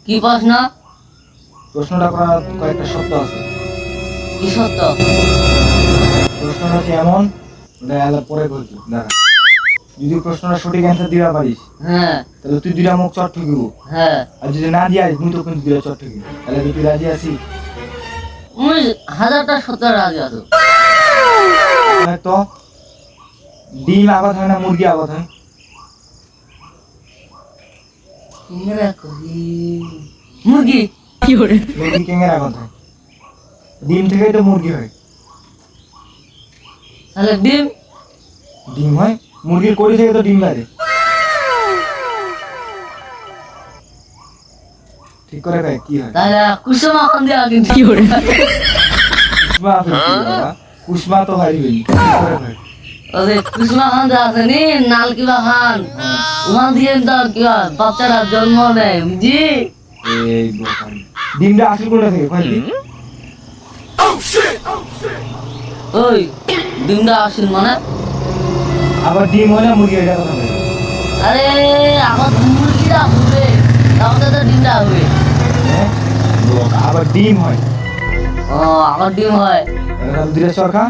কি প্রশ্ন? প্রশ্নটা করার কয়েকটা শব্দ আছে। কি সত্য? প্রশ্নটা হচ্ছে এমন, পরে বলছি দাঁড়া। যদি প্রশ্নটা সঠিক অ্যান্সার দিবা পারিস হ্যাঁ তাহলে তুই দুইটা মুখ চট ঠকিব, হ্যাঁ, আর যদি না দিয়াস মুই তো কিন্তু দুইটা চট ঠকিব। তাহলে কি তুই রাজি আছিস? মুই 1000টা সত্য রাজি আছো। তো ডিম আবাদ হয় না মুরগি আবাদ হয়? কেঙ্গেরা কহি মুরগি। মুরগি কেঙ্গের আবাদ হয়? ডিম থেকেই তো মুরগি হয়। তাহলে ডিম। ডিম হয় মুরগির কড়ি থেকে তো ডিম বাড়ে। ঠিক করে দেখ কি হয়। তাহলে কুসুম এখন দিয়ে আগে কুসমা আছে কি বাবা? কুসমা তো হারিবি ঠিক করে দেখ। ওদের কুসমা খান যে আছে নি নাল কিবা খান ওখান দিয়ে তো কিবা বাচ্চারা জন্ম নেয় বুঝি। এই বোকারি ডিমটা আসল কোনটা থেকে কয় দি? ওই ডিমটা আসিল মানে? আবার ডিম হয় না মুরগি এটা কথা বলে। আরে আমার মুরগিটা হবে তাহলে তো ডিমটা হবে। হ্যাঁ? বোকা, আবার ডিম হয়। ও আমার ডিম হয়। দুইটা চরকা